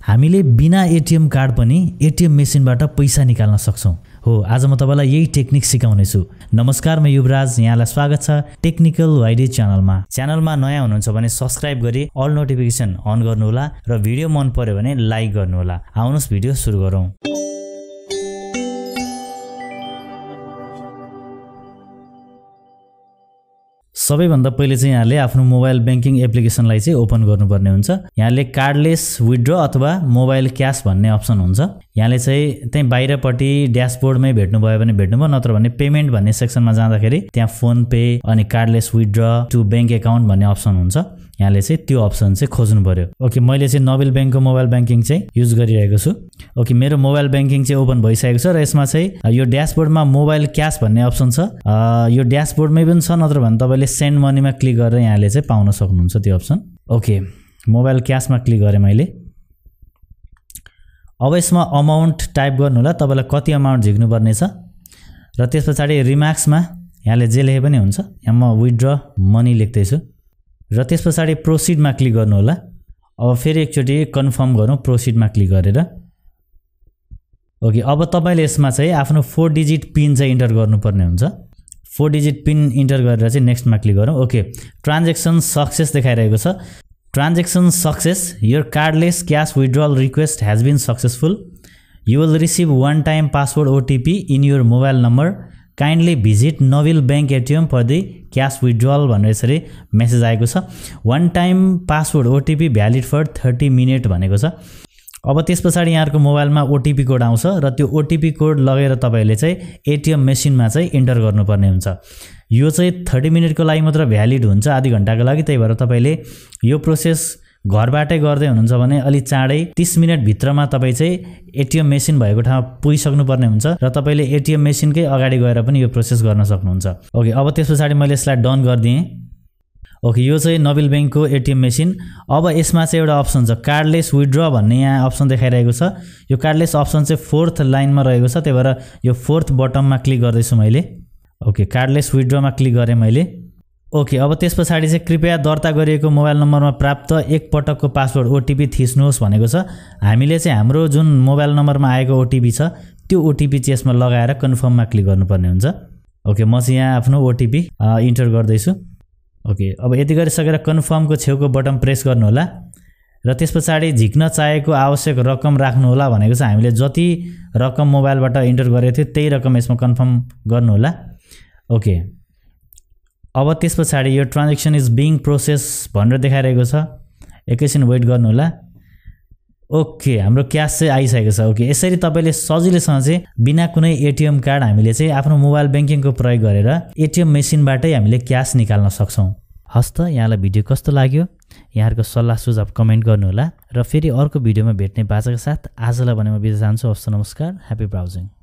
हामीले बिना ATM card पनि एटीएम मेसिनबाट पैसा निकाल्न सक्छौं। हो, आज म तपाईलाई यही टेक्निक सिकाउने छु। नमस्कार, म युवराज, यहाँलाई स्वागत छ टेक्निकल वाइडी च्यानलमा। च्यानलमा नयाँ हुनुहुन्छ भने सब्स्क्राइब गरी अल नोटिफिकेसन अन गर्नुहोला र भिडियो मन पर्यो भने लाइक गर्नुहोला। आउनुहोस् भिडियो सुरु गरौँ। सबैभन्दा पहिले चाहिँ यहाँले आफ्नो मोबाइल बैंकिङ एप्लिकेसनलाई चाहिँ ओपन गर्नुपर्ने हुन्छ। यहाँले कार्डलेस विथड्र अथवा मोबाइल क्याश भन्ने अप्सन हुन्छ। यहाँले चाहिँ त्यही बाहिरपट्टि ड्याशबोर्डमै भेट्नुभयो भने भेट्नुभयो, नत्र भने पेमेन्ट भन्ने सेक्सनमा जाँदाखेरि त्यहाँ फोन पे अनि cardless withdraw to bank account भन्ने अप्सन हुन्छ। यहाँले चाहिँ त्यो अप्सन चाहिँ खोज्नु पर्यो। ओके, मैले चाहिँ नबिल बैंकको मोबाइल बैंकिङ चाहिँ युज गरिरहेको छु। ओके, मेरो मोबाइल बैंकिङ चाहिँ ओपन भइसकेको छ र यसमा चाहिँ यो ड्याशबोर्डमा मोबाइल क्याश भन्ने अप्सन छ। यो ड्याशबोर्डमै पनि छ, नत्र भने तपाईले सेन्ड मनीमा क्लिक गरेर यहाँले चाहिँ पाउन सक्नुहुन्छ त्यो अप्सन। ओके, मोबाइल क्याशमा क्लिक गरेँ मैले। अब यसमा अमाउन्ट टाइप गर्नु होला, तपाईलाई कति अमाउन्ट झिक्नु पर्ने छ र त्यसपछि रिमार्क्समा यहाँले जे लेखे पनि हुन्छ। यहाँ म विथड्र मनी लेख्दै छु र त्यसपछि प्रोसिडमा क्लिक गर्नु होला। अब फेरि एकचोटि कन्फर्म गरौँ प्रोसिडमा क्लिक गरेर। ओके, अब तपाईले यसमा चाहिँ आफ्नो 4 डिजिट पिन चाहिँ इन्टर गर्नुपर्ने हुन्छ। 4 डिजिट पिन इन्टर गरेर चाहिँ नेक्स्टमा क्लिक गरौँ। ओके, ट्रान्ज्याक्सन सक्सेस देखाइरहेको छ। Transaction success, your cardless cash withdrawal request has been successful. You will receive one time password OTP in your mobile number. Kindly visit Nabil bank ATM for the cash withdrawal भनेर यसरी message आएको छ। One time password OTP valid for 30 minute भनेको छ। अब त्यसपछि यहाँहरुको मोबाइलमा OTP code आउँछ र त्यो ओटीपी कोड लगेर तपाईले चाहिँ एटीएम मेसिनमा चाहिँ इन्टर गर्नुपर्ने हुन्छ। यो चाहिँ 30 मिनेटको लागि मात्र भ्यालिड हुन्छ, आधी घण्टाको लागि। त्यही भएर तपाईले यो प्रोसेस घरबाटै गर्दै हुनुहुन्छ भने अलि चाँडै 30 मिनेट भित्रमा तपाई चाहिँ एटीएम मेसिन भएको ठाउँमा पुगिसक्नु पर्ने हुन्छ र तपाईले एटीएम मेसिनकै अगाडि गएर पनि यो प्रोसेस गर्न सक्नुहुन्छ। ओके, अब त्यसपछि मैले यसलाई डन गर्दिएँ। ओके, यो चाहिँ नबिल बैंकको एटीएम मेसिन। अब यसमा चाहिँ एउटा अप्सन छ कार्डलेस विथड्र भन्ने, यहाँ अप्सन देखाइरहेको छ। यो कार्डलेस अप्सन चाहिँ 4th लाइनमा रहेको छ, त्यही भएर यो 4th बटनमा क्लिक गर्दैछु मैले। ओके, कार्डलेस विथड्रमा क्लिक गरेँ मैले। ओके, अब त्यसपछि चाहिँ कृपया दर्ता गरिएको मोबाइल नम्बरमा प्राप्त एक पटकको पासवर्ड ओटीपी थिच्नुहोस् भनेको छ। हामीले चाहिँ हाम्रो जुन मोबाइल नम्बरमा आएको ओटीपी छ त्यो ओटीपी चाहिँ यसमा लगाएर कन्फर्ममा क्लिक गर्नुपर्ने हुन्छ। ओके, म चाहिँ यहाँ आफ्नो ओटीपी इन्टर गर्दैछु। ओके, अब यति गरिसकेर कन्फर्मको छेउको बटन प्रेस गर्नु होला र त्यसपछि झिक्न चाहेको आवश्यक रकम राख्नु होला भनेको छ। हामीले जति रकम मोबाइलबाट इन्टर गरेको थियो त्यही रकम यसमा कन्फर्म गर्नु होला। ओके, अब त्यसपछि यो ट्रान्ज्याक्सन इज बिङ प्रोसेस भनेर देखाइरहेको छ। एकैछिन वेट गर्नु होला। ओके, हाम्रो क्याश चाहिँ आइसकेको छ। ओके, यसरी तपाईले सजिलैसँग चाहिँ बिना कुनै एटीएम कार्ड हामीले चाहिँ आफ्नो मोबाइल बैंकिङको प्रयोग गरेर एटीएम मेसिनबाटै हामीले क्याश निकाल्न सक्छौं। हस् त, यहाँलाई भिडियो कस्तो लाग्यो? यहाँहरुको सल्लाह सुझाव कमेन्ट गर्नु होला र फेरि अर्को भिडियोमा भेट्ने बाचाका साथ आजलाई भने म बिदा चाहन्छु। हस् त, नमस्कार, ह्यापी ब्राउजिङ।